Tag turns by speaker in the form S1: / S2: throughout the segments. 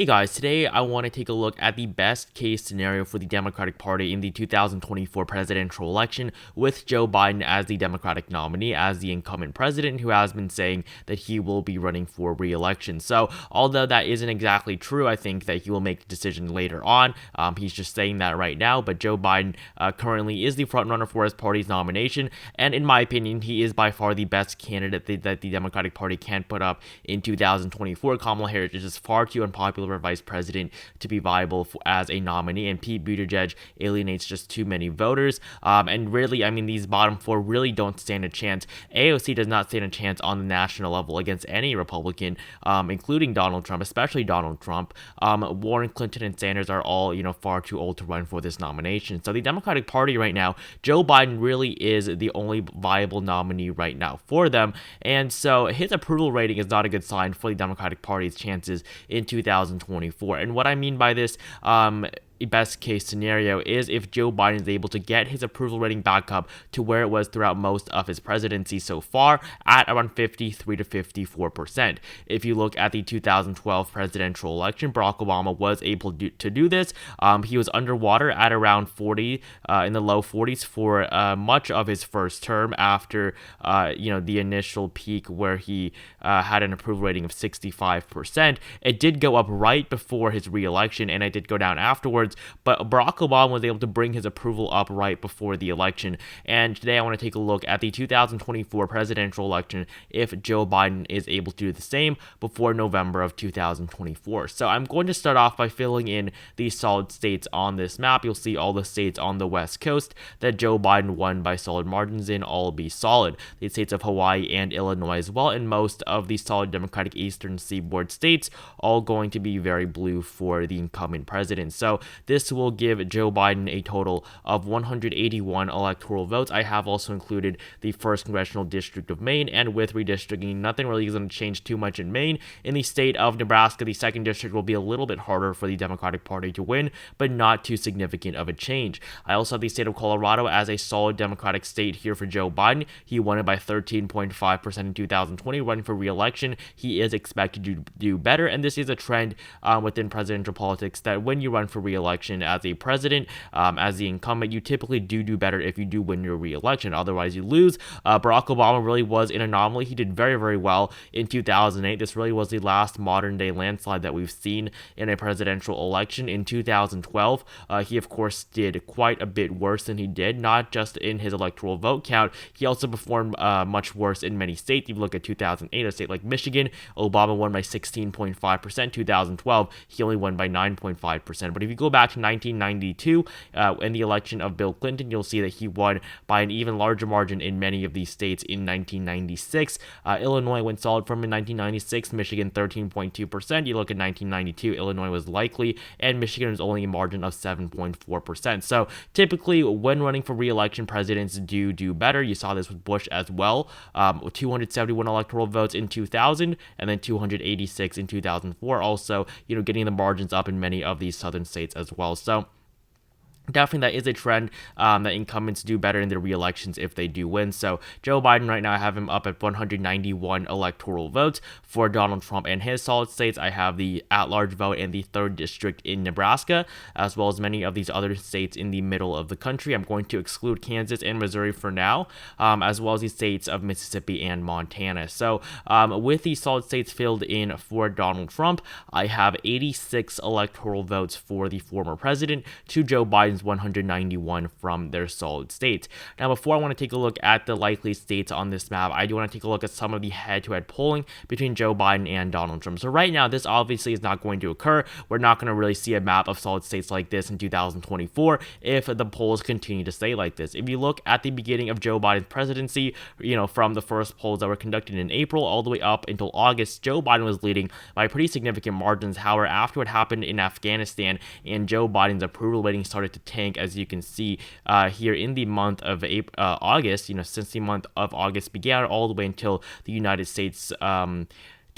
S1: Hey guys, today I want to take a look at the best case scenario for the Democratic Party in the 2024 presidential election with Joe Biden as the Democratic nominee, as the incumbent president who has been saying that he will be running for re-election. So although that isn't exactly true, I think that he will make a decision later on. He's just saying that right now, but Joe Biden currently is the frontrunner for his party's nomination, and in my opinion, he is by far the best candidate that the Democratic Party can put up in 2024. Kamala Harris is just far too unpopular for vice president to be viable as a nominee, and Pete Buttigieg alienates just too many voters. And really, I mean, these bottom four really don't stand a chance. AOC does not stand a chance on the national level against any Republican, including Donald Trump, especially Donald Trump. Warren, Clinton, and Sanders are all, far too old to run for this nomination. So the Democratic Party right now, Joe Biden really is the only viable nominee right now for them. And so his approval rating is not a good sign for the Democratic Party's chances in 2024. And what I mean by this, best case scenario is if Joe Biden is able to get his approval rating back up to where it was throughout most of his presidency so far, at around 53 to 54%. If you look at the 2012 presidential election, Barack Obama was able to do this. He was underwater at around 40, in the low 40s for much of his first term after, the initial peak where he had an approval rating of 65%. It did go up right before his re-election, and it did go down afterwards. But Barack Obama was able to bring his approval up right before the election. And today I want to take a look at the 2024 presidential election if Joe Biden is able to do the same before November of 2024. So I'm going to start off by filling in the solid states on this map. You'll see all the states on the West Coast that Joe Biden won by solid margins in all be solid. The states of Hawaii and Illinois as well, and most of the solid Democratic Eastern Seaboard states all going to be very blue for the incumbent president. So this will give Joe Biden a total of 181 electoral votes. I have also included the 1st Congressional District of Maine, and with redistricting, nothing really is going to change too much in Maine. In the state of Nebraska, the 2nd District will be a little bit harder for the Democratic Party to win, but not too significant of a change. I also have the state of Colorado as a solid Democratic state here for Joe Biden. He won it by 13.5% in 2020, running for re-election. He is expected to do better, and this is a trend within presidential politics that when you run for re-election as a president, as the incumbent, you typically do better if you do win your re-election. Otherwise, you lose. Barack Obama really was an anomaly. He did very, very well in 2008. This really was the last modern-day landslide that we've seen in a presidential election. In 2012, he, of course, did quite a bit worse than he did, not just in his electoral vote count. He also performed much worse in many states. If you look at 2008, a state like Michigan, Obama won by 16.5%. 2012, he only won by 9.5%. But if you go back to 1992, in the election of Bill Clinton, you'll see that he won by an even larger margin in many of these states in 1996. Illinois went solid from in 1996, Michigan 13.2%. You look at 1992, Illinois was likely, and Michigan was only a margin of 7.4%. So typically, when running for re-election, presidents do better. You saw this with Bush as well, 271 electoral votes in 2000, and then 286 in 2004. Also, getting the margins up in many of these southern states as well. So definitely that is a trend that incumbents do better in their re-elections if they do win. So Joe Biden right now, I have him up at 191 electoral votes. For Donald Trump and his solid states, I have the at-large vote in the 3rd District in Nebraska, as well as many of these other states in the middle of the country. I'm going to exclude Kansas and Missouri for now, as well as the states of Mississippi and Montana. So with these solid states filled in for Donald Trump, I have 86 electoral votes for the former president to Joe Biden's 191 from their solid states. Now, before I want to take a look at the likely states on this map, I do want to take a look at some of the head-to-head polling between Joe Biden and Donald Trump. So right now, this obviously is not going to occur. We're not going to really see a map of solid states like this in 2024 if the polls continue to stay like this. If you look at the beginning of Joe Biden's presidency, from the first polls that were conducted in April all the way up until August, Joe Biden was leading by pretty significant margins. However, after what happened in Afghanistan and Joe Biden's approval rating started to tank, as you can see here in the month of August, since the month of August began all the way until the United States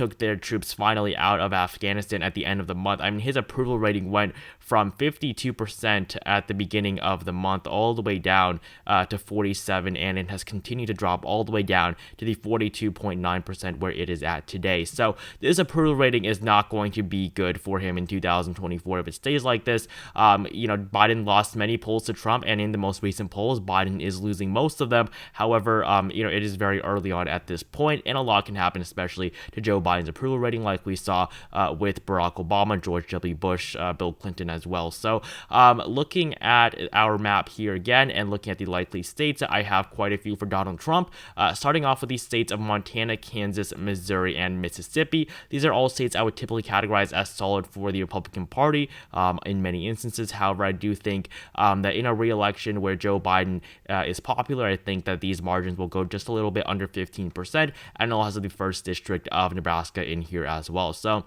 S1: took their troops finally out of Afghanistan at the end of the month. I mean, his approval rating went from 52% at the beginning of the month all the way down to 47, and it has continued to drop all the way down to the 42.9% where it is at today. So this approval rating is not going to be good for him in 2024 if it stays like this. Biden lost many polls to Trump, and in the most recent polls, Biden is losing most of them. However, it is very early on at this point, and a lot can happen, especially to Joe Biden's approval rating, like we saw with Barack Obama, George W. Bush, Bill Clinton as well. So looking at our map here again and looking at the likely states, I have quite a few for Donald Trump, starting off with the states of Montana, Kansas, Missouri, and Mississippi. These are all states I would typically categorize as solid for the Republican Party in many instances. However, I do think that in a re-election where Joe Biden is popular, I think that these margins will go just a little bit under 15%, and also the first district of Nebraska in here as well. So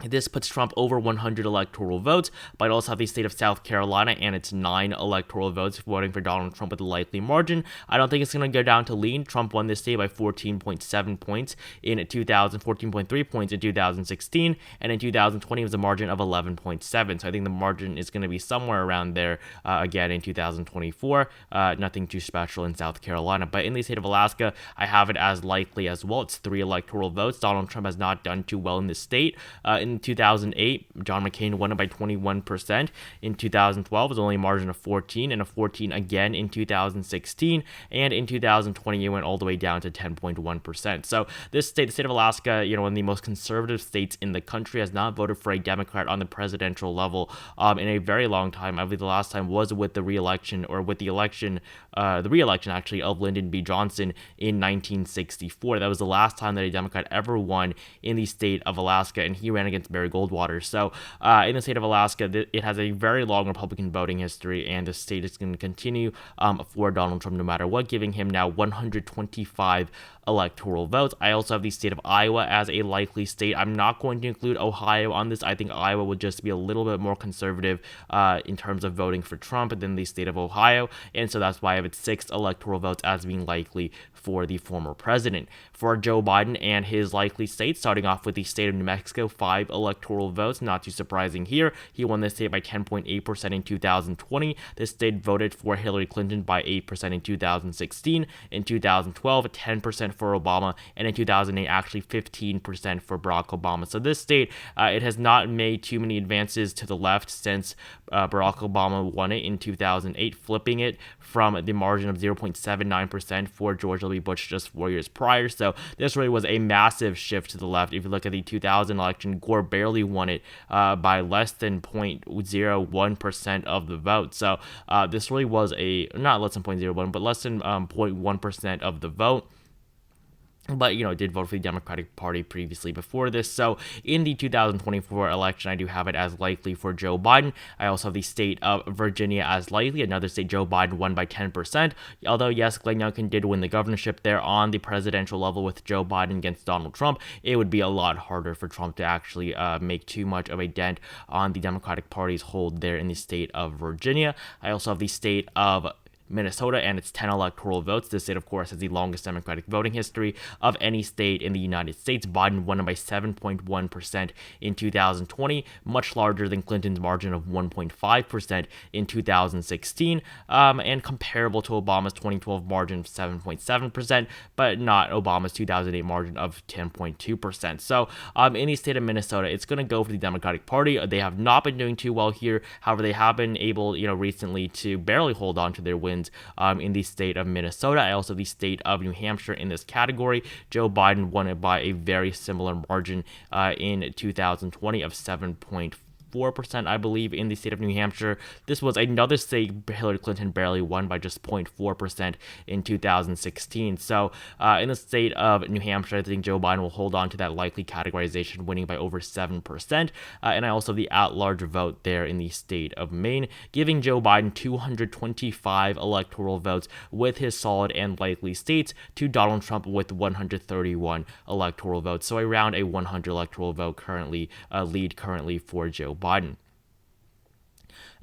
S1: this puts Trump over 100 electoral votes, but also have the state of South Carolina and its 9 electoral votes voting for Donald Trump with a likely margin. I don't think it's going to go down to lean. Trump won this state by 14.7 points in 2000, 14.3 points in 2016, and in 2020 it was a margin of 11.7. So I think the margin is going to be somewhere around there again in 2024. Nothing too special in South Carolina, but in the state of Alaska, I have it as likely as well. It's 3 electoral votes. Donald Trump has not done too well in this state. In 2008, John McCain won it by 21%. In 2012, it was only a margin of 14, and a 14 again in 2016. And in 2020, it went all the way down to 10.1%. So this state, the state of Alaska, one of the most conservative states in the country, has not voted for a Democrat on the presidential level in a very long time. I believe the last time was with the re-election actually of Lyndon B. Johnson in 1964. That was the last time that a Democrat ever won in the state of Alaska, and he ran against Barry Goldwater. So in the state of Alaska, it has a very long Republican voting history, and the state is going to continue for Donald Trump no matter what, giving him now 125 electoral votes. I also have the state of Iowa as a likely state. I'm not going to include Ohio on this. I think Iowa would just be a little bit more conservative in terms of voting for Trump than the state of Ohio, and so that's why I have it 6 electoral votes as being likely for the former president. For Joe Biden and his likely states, starting off with the state of New Mexico, 5 electoral votes. Not too surprising here. He won this state by 10.8% in 2020. This state voted for Hillary Clinton by 8% in 2016. In 2012, 10% for Obama, and in 2008, actually 15% for Barack Obama. So this state, it has not made too many advances to the left since Barack Obama won it in 2008, flipping it from the margin of 0.79% for George W. Bush just 4 years prior. So this really was a massive shift to the left. If you look at the 2000 election, Gore barely won it by less than 0.01% of the vote. So this really was not less than 0.01, but less than 0.1% of the vote. But, did vote for the Democratic Party previously before this. So in the 2024 election, I do have it as likely for Joe Biden. I also have the state of Virginia as likely, another state Joe Biden won by 10%. Although, yes, Glenn Youngkin did win the governorship there on the presidential level with Joe Biden against Donald Trump. It would be a lot harder for Trump to actually make too much of a dent on the Democratic Party's hold there in the state of Virginia. I also have the state of Minnesota and its 10 electoral votes. This state, of course, has the longest Democratic voting history of any state in the United States. Biden won by 7.1% in 2020, much larger than Clinton's margin of 1.5% in 2016, and comparable to Obama's 2012 margin of 7.7%, but not Obama's 2008 margin of 10.2%. So in the state of Minnesota, it's going to go for the Democratic Party. They have not been doing too well here. However, they have been able, recently to barely hold on to their wins in the state of Minnesota. I also have the state of New Hampshire in this category. Joe Biden won it by a very similar margin in 2020 of 7.4%, I believe, in the state of New Hampshire. This was another state Hillary Clinton barely won by just 0.4% in 2016. So in the state of New Hampshire, I think Joe Biden will hold on to that likely categorization, winning by over 7%. And I also have the at-large vote there in the state of Maine, giving Joe Biden 225 electoral votes with his solid and likely states to Donald Trump with 131 electoral votes. So around a 100 electoral vote lead currently for Joe Biden.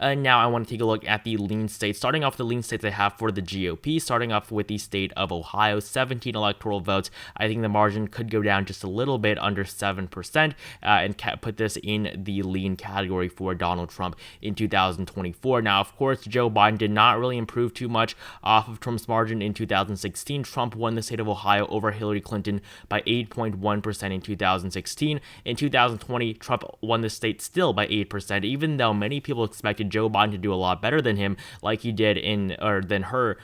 S1: Now I want to take a look at the lean states. Starting off the lean states I have for the GOP, starting off with the state of Ohio, 17 electoral votes. I think the margin could go down just a little bit, under 7%, and put this in the lean category for Donald Trump in 2024. Now, of course, Joe Biden did not really improve too much off of Trump's margin in 2016. Trump won the state of Ohio over Hillary Clinton by 8.1% in 2016. In 2020, Trump won the state still by 8%, even though many people expected Joe Biden to do a lot better than him, like he did than her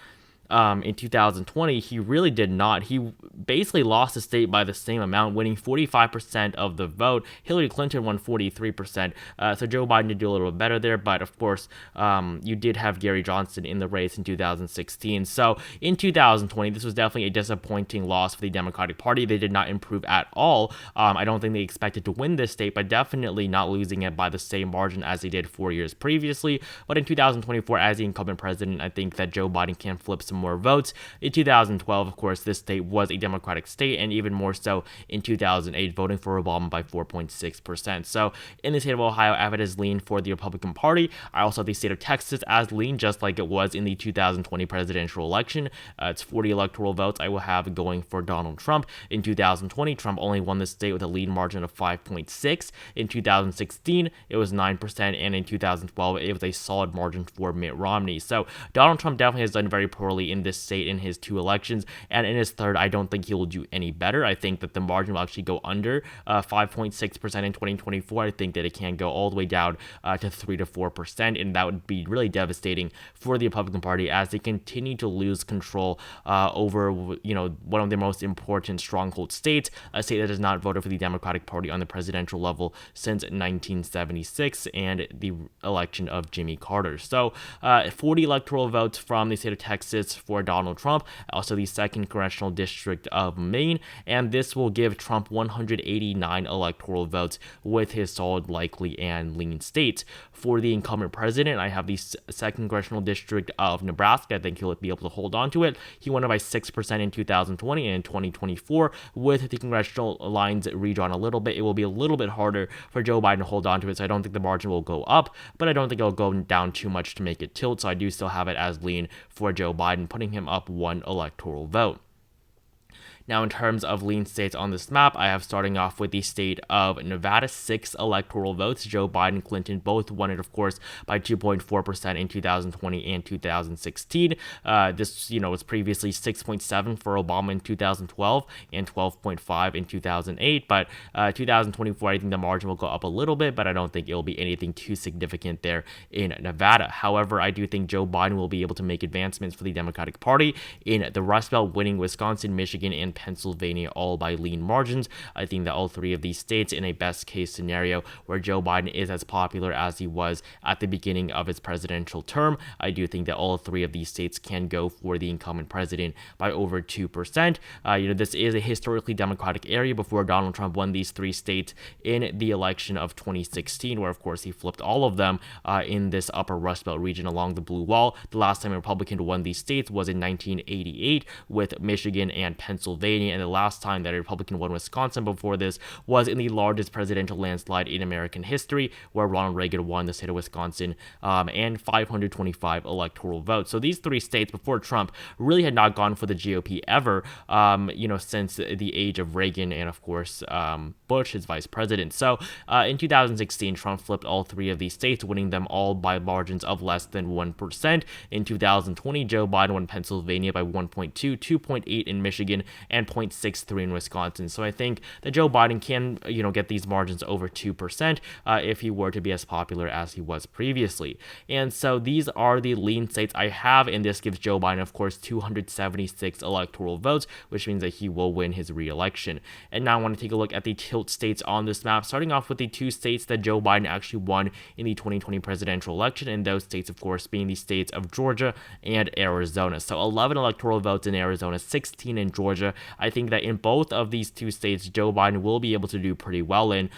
S1: in 2020. He really did not. He basically lost the state by the same amount, winning 45% of the vote. Hillary Clinton won 43%. So Joe Biden did do a little bit better there. But of course, you did have Gary Johnson in the race in 2016. So in 2020, this was definitely a disappointing loss for the Democratic Party. They did not improve at all. I don't think they expected to win this state, but definitely not losing it by the same margin as they did 4 years previously. But in 2024, as the incumbent president, I think that Joe Biden can flip some more votes. In 2012, of course, this state was a Democratic state, and even more so in 2008, voting for Obama by 4.6%. So in the state of Ohio, I have it as lean for the Republican Party. I also have the state of Texas as lean, just like it was in the 2020 presidential election. It's 40 electoral votes I will have going for Donald Trump. In 2020, Trump only won the state with a lead margin of 5.6. In 2016, it was 9%, and in 2012, it was a solid margin for Mitt Romney. So Donald Trump definitely has done very poorly in this state in his 2 elections, and in his third, I don't think he will do any better. I think that the margin will actually go under 5.6% in 2024. I think that it can go all the way down to 3 to 4%, and that would be really devastating for the Republican Party as they continue to lose control over, one of the most important stronghold states, a state that has not voted for the Democratic Party on the presidential level since 1976 and the election of Jimmy Carter. So 40 electoral votes from the state of Texas for Donald Trump, also the 2nd Congressional District of Maine, and this will give Trump 189 electoral votes with his solid, likely, and lean states. For the incumbent president, I have the 2nd Congressional District of Nebraska. I think he'll be able to hold on to it. He won it by 6% in 2020, and in 2024, with the congressional lines redrawn a little bit, it will be a little bit harder for Joe Biden to hold on to it, so I don't think the margin will go up, but I don't think it'll go down too much to make it tilt, so I do still have it as lean for Joe Biden, putting him up 1 electoral vote. Now, in terms of lean states on this map, I have starting off with the state of Nevada, 6 electoral votes. Joe Biden, Clinton both won it, of course, by 2.4% in 2020 and 2016. This, was previously 6.7 for Obama in 2012 and 12.5 in 2008. But 2024, I think the margin will go up a little bit, but I don't think it will be anything too significant there in Nevada. However, I do think Joe Biden will be able to make advancements for the Democratic Party in the Rust Belt, winning Wisconsin, Michigan, and Pennsylvania all by lean margins. I think that all 3 of these states, in a best case scenario where Joe Biden is as popular as he was at the beginning of his presidential term, I do think that all 3 of these states can go for the incumbent president by over 2%. This is a historically Democratic area before Donald Trump won these 3 states in the election of 2016, where of course he flipped all of them in this upper Rust Belt region along the Blue Wall. The last time a Republican won these states was in 1988 with Michigan and Pennsylvania. And the last time that a Republican won Wisconsin before this was in the largest presidential landslide in American history, where Ronald Reagan won the state of Wisconsin and 525 electoral votes. So these 3 states before Trump really had not gone for the GOP ever, since the age of Reagan and, of course, Bush, his vice president. So in 2016, Trump flipped all 3 of these states, winning them all by margins of less than 1%. In 2020, Joe Biden won Pennsylvania by 1.2, 2.8 in Michigan, and 0.63 in Wisconsin. So I think that Joe Biden can, get these margins over 2% if he were to be as popular as he was previously. And so these are the lean states I have, and this gives Joe Biden, of course, 276 electoral votes, which means that he will win his re-election. And now I want to take a look at the tilt states on this map, starting off with the 2 states that Joe Biden actually won in the 2020 presidential election, and those states, of course, being the states of Georgia and Arizona. So 11 electoral votes in Arizona, 16 in Georgia. I think that in both of these two states, Joe Biden will be able to do pretty well in.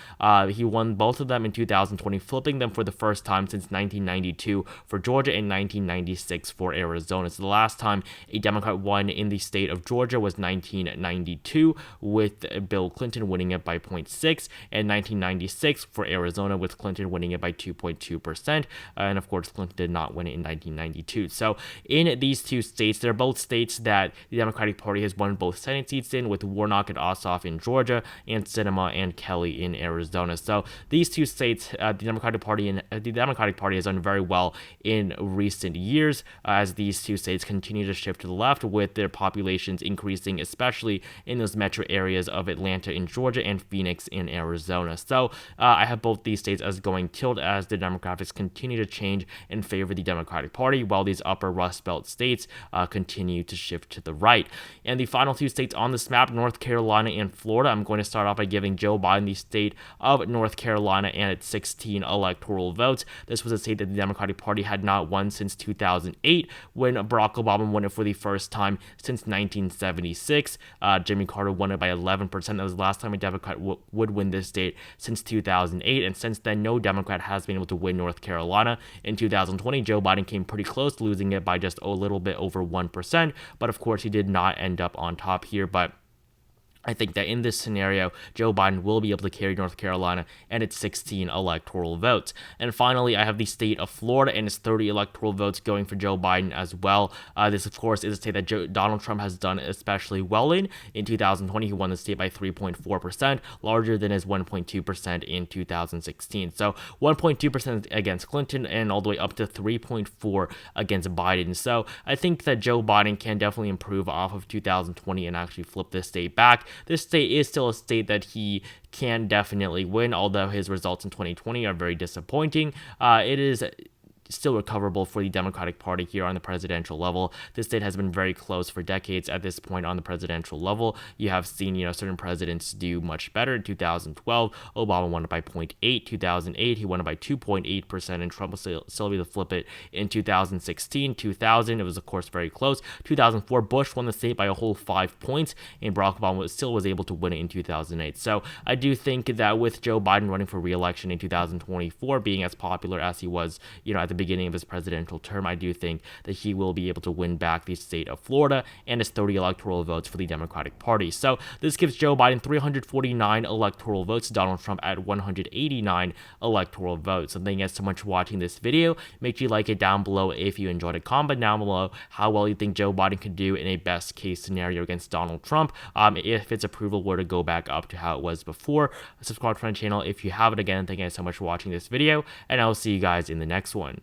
S1: He won both of them in 2020, flipping them for the first time since 1992 for Georgia and 1996 for Arizona. So the last time a Democrat won in the state of Georgia was 1992, with Bill Clinton winning it by 0.6, and 1996 for Arizona with Clinton winning it by 2.2%. And of course, Clinton did not win it in 1992. So in these two states, they're both states that the Democratic Party has won both Senate seats in, with Warnock and Ossoff in Georgia and Sinema and Kelly in Arizona. So these two states, the Democratic Party has done very well in recent years, as these two states continue to shift to the left, with their populations increasing, especially in those metro areas of Atlanta in Georgia and Phoenix in Arizona. So I have both these states as going tilt, as the demographics continue to change in favor of the Democratic Party, while these upper Rust Belt states continue to shift to the right. And the final two states on this map, North Carolina and Florida, I'm going to start off by giving Joe Biden the state of North Carolina and its 16 electoral votes. This was a state that the Democratic Party had not won since 2008, when Barack Obama won it for the first time since 1976. Jimmy Carter won it by 11%. That was the last time a Democrat would win this state since 2008, and since then, no Democrat has been able to win North Carolina. In 2020, Joe Biden came pretty close, losing it by just a little bit over 1%, but of course, he did not end up on top here. But I think that in this scenario, Joe Biden will be able to carry North Carolina and its 16 electoral votes. And finally, I have the state of Florida and its 30 electoral votes going for Joe Biden as well. This, of course, is a state that Donald Trump has done especially well in. In 2020, he won the state by 3.4%, larger than his 1.2% in 2016. So 1.2% against Clinton and all the way up to 3.4% against Biden. So I think that Joe Biden can definitely improve off of 2020 and actually flip this state back. This state is still a state that he can definitely win, although his results in 2020 are very disappointing. It is still recoverable for the Democratic Party here on the presidential level. This state has been very close for decades at this point on the presidential level. You have seen, certain presidents do much better. In 2012, Obama won it by 0.8. 2008, he won it by 2.8%, and Trump was still able to flip it in 2016. 2000, it was, of course, very close. 2004, Bush won the state by a whole 5 points, and Barack Obama still was able to win it in 2008. So I do think that with Joe Biden running for re-election in 2024, being as popular as he was, at the beginning of his presidential term, I do think that he will be able to win back the state of Florida and his 30 electoral votes for the Democratic Party. So this gives Joe Biden 349 electoral votes, Donald Trump at 189 electoral votes. So thank you guys so much for watching this video. Make sure you like it down below if you enjoyed it. Comment down below how well you think Joe Biden could do in a best case scenario against Donald Trump, if its approval were to go back up to how it was before. Subscribe to my channel if you haven't. Again, thank you guys so much for watching this video, and I will see you guys in the next one.